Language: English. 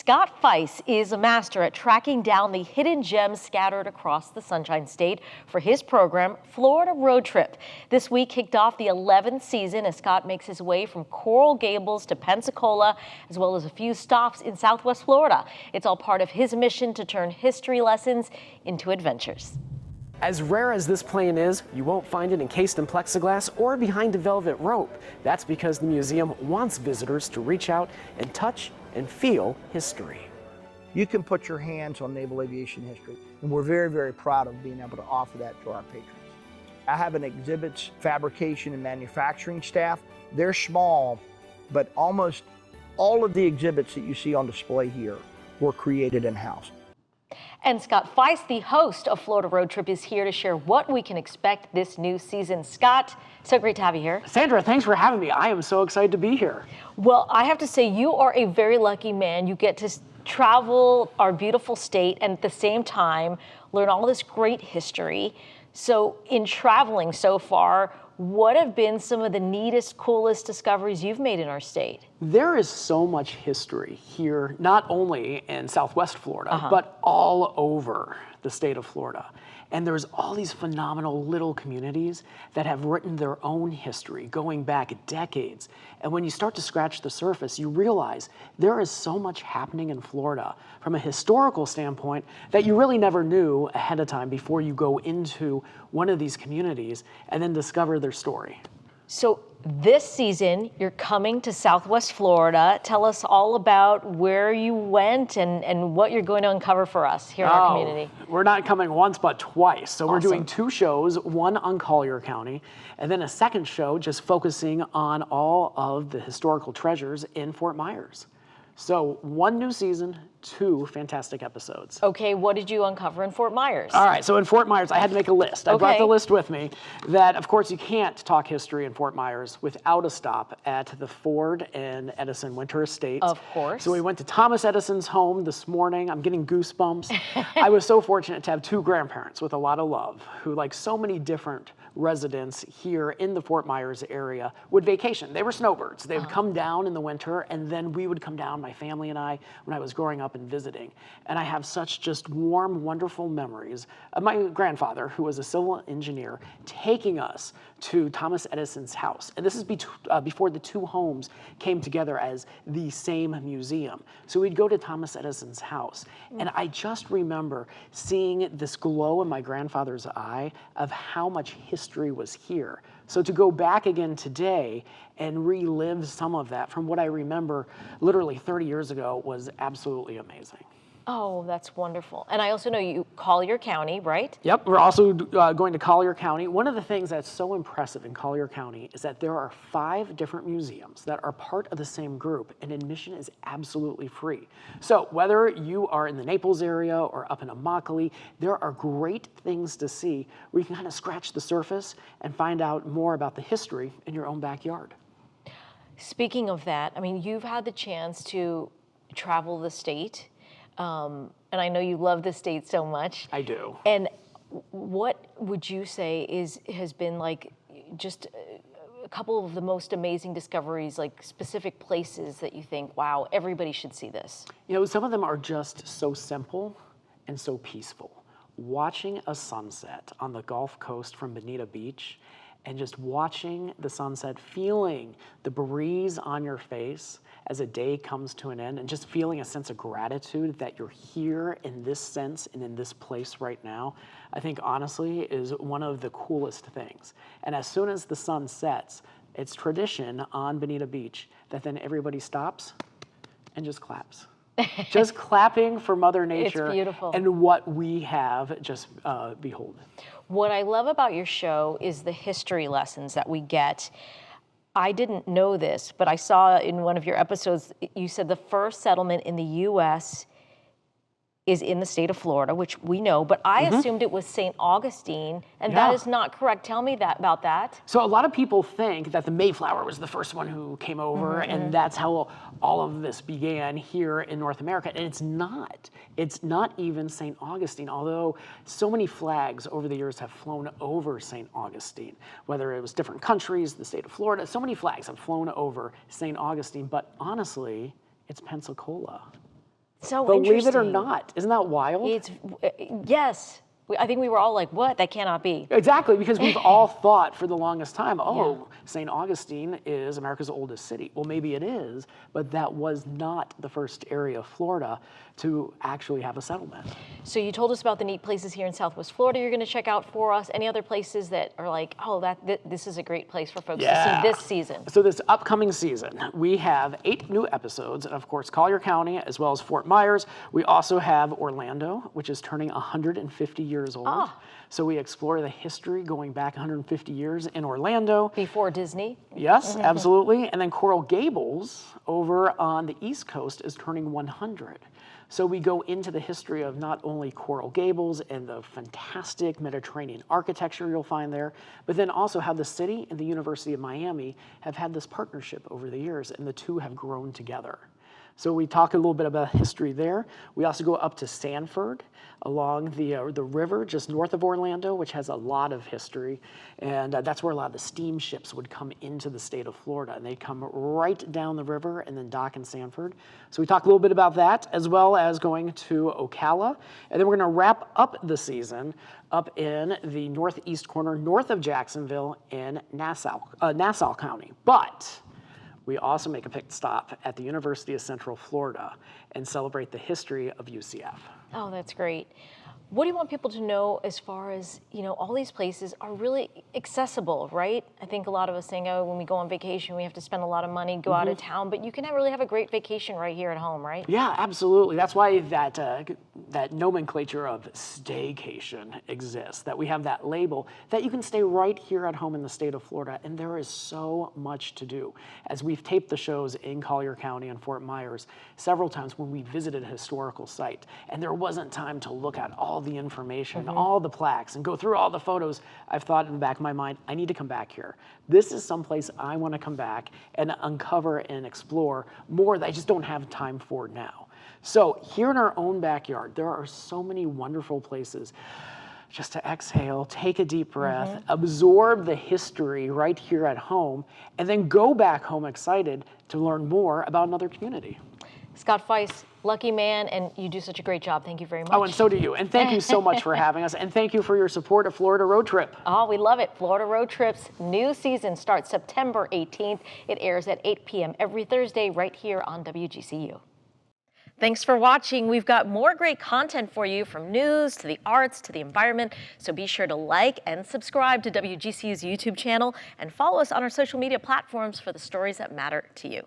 Scott Fais is a master at tracking down the hidden gems scattered across the Sunshine State for his program, Florida Road Trip. This week kicked off the 11th season as Scott makes his way from Coral Gables to Pensacola, as well as a few stops in Southwest Florida. It's all part of his mission to turn history lessons into adventures. As rare as this plane is, you won't find it encased in plexiglass or behind a velvet rope. That's because the museum wants visitors to reach out and touch and feel history. You can put your hands on naval aviation history, and we're very, very proud of being able to offer that to our patrons. I have an exhibits fabrication and manufacturing staff. They're small, but almost all of the exhibits that you see on display here were created in-house. And Scott Fais, the host of Florida Road Trip, is here to share what we can expect this new season. Scott, so great to have you here. Sandra, thanks for having me. I am so excited to be here. Well, I have to say, you are a very lucky man. You get to travel our beautiful state and at the same time learn all this great history. So in traveling so far, what have been some of the neatest, coolest discoveries you've made in our state? There is so much history here, not only in Southwest Florida, but all over the state of Florida. And there's all these phenomenal little communities that have written their own history going back decades. And when you start to scratch the surface, you realize there is so much happening in Florida from a historical standpoint that you really never knew ahead of time before you go into one of these communities and then discover their story. So this season, you're coming to Southwest Florida. Tell us all about where you went and what you're going to uncover for us here in our community. We're not coming once, but twice. So we're doing Awesome. 2 shows, one on Collier County, and then a second show just focusing on all of the historical treasures in Fort Myers. So 1 new season, 2 fantastic episodes. Okay, what did you uncover in Fort Myers? All right, so in Fort Myers, I had to make a list. I brought the list with me that, of course, you can't talk history in Fort Myers without a stop at the Ford and Edison Winter Estates. Of course. So we went to Thomas Edison's home this morning. I'm getting goosebumps. I was so fortunate to have 2 grandparents with a lot of love who, like so many different residents here in the Fort Myers area, would vacation. They were snowbirds. They would come down in the winter, and then we would come down, my family and I, when I was growing up and visiting. And I have such just warm, wonderful memories of my grandfather, who was a civil engineer, taking us to Thomas Edison's house. And this is before the 2 homes came together as the same museum. So we'd go to Thomas Edison's house. And I just remember seeing this glow in my grandfather's eye of how much history was here. So to go back again today and relive some of that from what I remember literally 30 years ago was absolutely amazing. Oh, that's wonderful. And I also know you Collier County, right? Yep, we're also going to Collier County. One of the things that's so impressive in Collier County is that there are 5 different museums that are part of the same group, and admission is absolutely free. So whether you are in the Naples area or up in Immokalee, there are great things to see where you can kind of scratch the surface and find out more about the history in your own backyard. Speaking of that, I mean, you've had the chance to travel the state. And I know you love the state so much. I do. And what would you say has been like just a couple of the most amazing discoveries, like specific places that you think, wow, everybody should see this? You know, some of them are just so simple and so peaceful. Watching a sunset on the Gulf Coast from Bonita Beach and just watching the sunset, feeling the breeze on your face as a day comes to an end, and just feeling a sense of gratitude that you're here in this sense and in this place right now, I think honestly is one of the coolest things. And as soon as the sun sets, it's tradition on Bonita Beach that then everybody stops and just claps. Just clapping for Mother Nature. It's beautiful. And what we have just behold. What I love about your show is the history lessons that we get. I didn't know this, but I saw in one of your episodes, you said the first settlement in the U.S. is in the state of Florida, which we know, but I assumed it was St. Augustine, and that is not correct. Tell me about that. So a lot of people think that the Mayflower was the first one who came over, and that's how all of this began here in North America, and it's not. It's not even St. Augustine, although so many flags over the years have flown over St. Augustine, whether it was different countries, the state of Florida, so many flags have flown over St. Augustine, but honestly, it's Pensacola. So Believe it or interesting. not, isn't that wild? It's, yes. I think we were all like, what? That cannot be. Exactly, because we've all thought for the longest time, oh, Yeah. St. Augustine is America's oldest city. Well, maybe it is, but that was not the first area of Florida to actually have a settlement. So you told us about the neat places here in Southwest Florida you're going to check out for us. Any other places that are like, oh, this is a great place for folks to see this season? So this upcoming season, we have 8 new episodes, and of course, Collier County, as well as Fort Myers. We also have Orlando, which is turning 150 years old. Oh. So we explore the history going back 150 years in Orlando. Before Disney? Yes, absolutely. And then Coral Gables over on the East Coast is turning 100. So we go into the history of not only Coral Gables and the fantastic Mediterranean architecture you'll find there, but then also how the city and the University of Miami have had this partnership over the years, and the two have grown together. So we talk a little bit about history there. We also go up to Sanford along the river just north of Orlando, which has a lot of history. And that's where a lot of the steamships would come into the state of Florida. And they'd come right down the river and then dock in Sanford. So we talk a little bit about that, as well as going to Ocala. And then we're going to wrap up the season up in the northeast corner, north of Jacksonville in Nassau County. But we also make a pit stop at the University of Central Florida and celebrate the history of UCF. Oh, that's great. What do you want people to know as far as, all these places are really accessible, right? I think a lot of us think, oh, when we go on vacation, we have to spend a lot of money, go out of town, but you can really have a great vacation right here at home, right? Yeah, absolutely. That's why that nomenclature of staycation exists, that we have that label, that you can stay right here at home in the state of Florida, and there is so much to do. As we've taped the shows in Collier County and Fort Myers several times when we visited a historical site, and there wasn't time to look at all the information, all the plaques, and go through all the photos, I've thought in the back of my mind, I need to come back here. This is someplace I want to come back and uncover and explore more that I just don't have time for now. So here in our own backyard, there are so many wonderful places just to exhale, take a deep breath, absorb the history right here at home, and then go back home excited to learn more about another community. Scott Fais, lucky man, and you do such a great job. Thank you very much. Oh, and so do you. And thank you so much for having us. And thank you for your support of Florida Road Trip. Oh, we love it. Florida Road Trips new season starts September 18th. It airs at 8 p.m. every Thursday right here on WGCU. Thanks for watching. We've got more great content for you, from news to the arts to the environment. So be sure to like and subscribe to WGCU's YouTube channel and follow us on our social media platforms for the stories that matter to you.